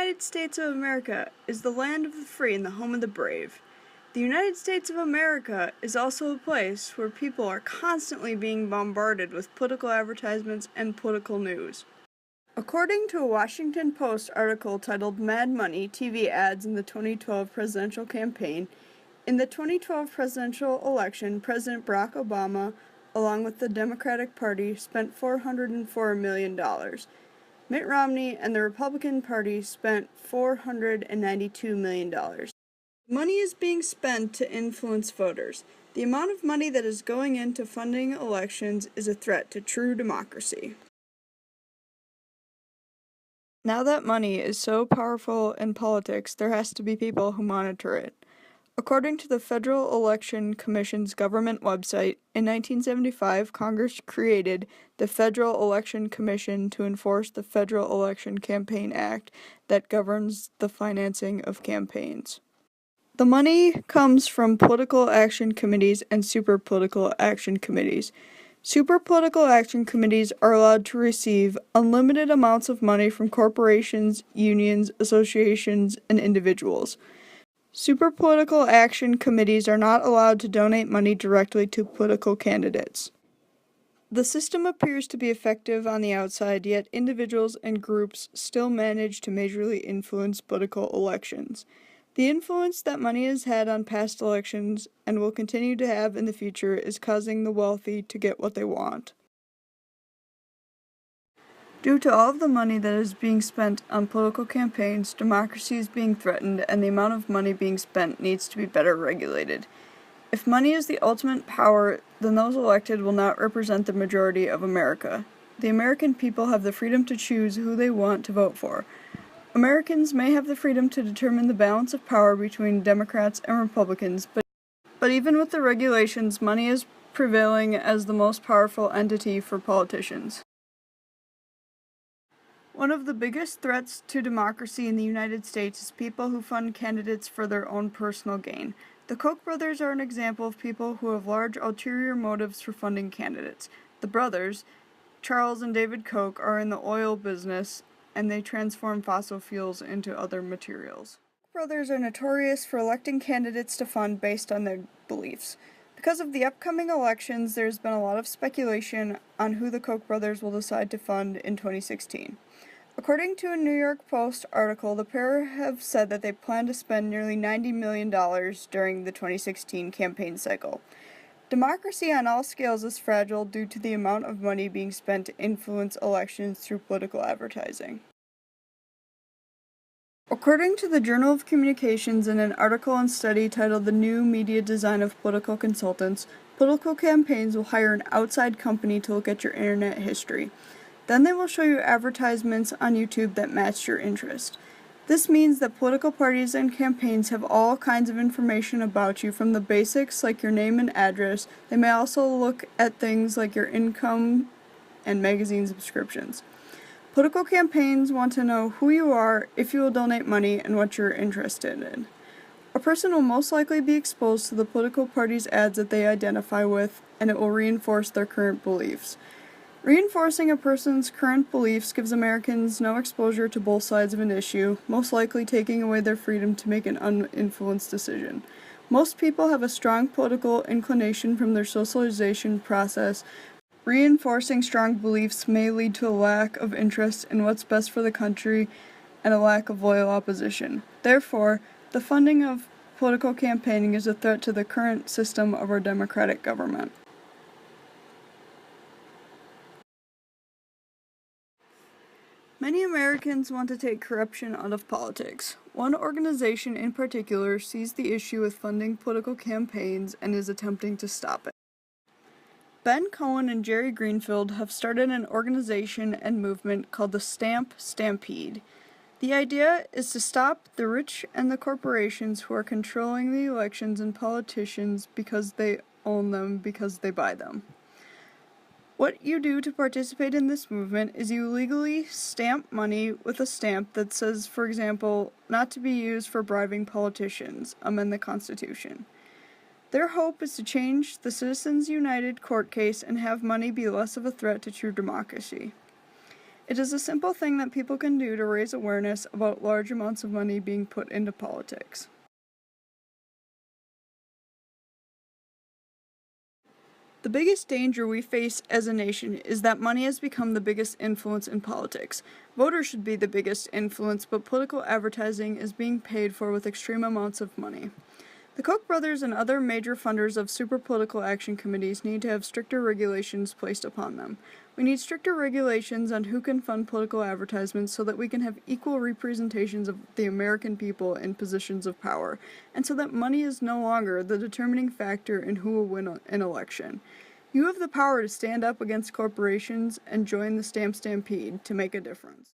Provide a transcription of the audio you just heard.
United States of America is the land of the free and the home of the brave. The United States of America is also a place where people are constantly being bombarded with political advertisements and political news. According to a Washington Post article titled Mad Money TV Ads in the 2012 Presidential Campaign, in the 2012 presidential election, President Barack Obama, along with the Democratic Party, spent $404 million. Mitt Romney and the Republican Party spent $492 million. Money is being spent to influence voters. The amount of money that is going into funding elections is a threat to true democracy. Now that money is so powerful in politics, there has to be people who monitor it. According to the Federal Election Commission's government website, in 1975, Congress created the Federal Election Commission to enforce the Federal Election Campaign Act that governs the financing of campaigns. The money comes from political action committees and super political action committees. Super political action committees are allowed to receive unlimited amounts of money from corporations, unions, associations, and individuals. Super political action committees are not allowed to donate money directly to political candidates. The system appears to be effective on the outside, yet individuals and groups still manage to majorly influence political elections. The influence that money has had on past elections and will continue to have in the future is causing the wealthy to get what they want. Due to all of the money that is being spent on political campaigns, democracy is being threatened, and the amount of money being spent needs to be better regulated. If money is the ultimate power, then those elected will not represent the majority of America. The American people have the freedom to choose who they want to vote for. Americans may have the freedom to determine the balance of power between Democrats and Republicans, but even with the regulations, money is prevailing as the most powerful entity for politicians. One of the biggest threats to democracy in the United States is people who fund candidates for their own personal gain. The Koch brothers are an example of people who have large ulterior motives for funding candidates. The brothers, Charles and David Koch, are in the oil business, and they transform fossil fuels into other materials. Koch brothers are notorious for electing candidates to fund based on their beliefs. Because of the upcoming elections, there's been a lot of speculation on who the Koch brothers will decide to fund in 2016. According to a New York Post article, the pair have said that they plan to spend nearly $90 million during the 2016 campaign cycle. Democracy on all scales is fragile due to the amount of money being spent to influence elections through political advertising. According to the Journal of Communications in an article and study titled The New Media Design of Political Consultants, political campaigns will hire an outside company to look at your internet history. Then they will show you advertisements on YouTube that match your interest. This means that political parties and campaigns have all kinds of information about you, from the basics like your name and address. They may also look at things like your income and magazine subscriptions. Political campaigns want to know who you are, if you will donate money, and what you're interested in. A person will most likely be exposed to the political party's ads that they identify with, and it will reinforce their current beliefs. Reinforcing a person's current beliefs gives Americans no exposure to both sides of an issue, most likely taking away their freedom to make an uninfluenced decision. Most people have a strong political inclination from their socialization process. Reinforcing strong beliefs may lead to a lack of interest in what's best for the country and a lack of loyal opposition. Therefore, the funding of political campaigning is a threat to the current system of our democratic government. Many Americans want to take corruption out of politics. One organization in particular sees the issue with funding political campaigns and is attempting to stop it. Ben Cohen and Jerry Greenfield have started an organization and movement called the Stamp Stampede. The idea is to stop the rich and the corporations who are controlling the elections and politicians because they own them, because they buy them. What you do to participate in this movement is you legally stamp money with a stamp that says, for example, not to be used for bribing politicians, amend the Constitution. Their hope is to change the Citizens United court case and have money be less of a threat to true democracy. It is a simple thing that people can do to raise awareness about large amounts of money being put into politics. The biggest danger we face as a nation is that money has become the biggest influence in politics. Voters should be the biggest influence, but political advertising is being paid for with extreme amounts of money. The Koch brothers and other major funders of super political action committees need to have stricter regulations placed upon them. We need stricter regulations on who can fund political advertisements so that we can have equal representations of the American people in positions of power, and so that money is no longer the determining factor in who will win an election. You have the power to stand up against corporations and join the stamp stampede to make a difference.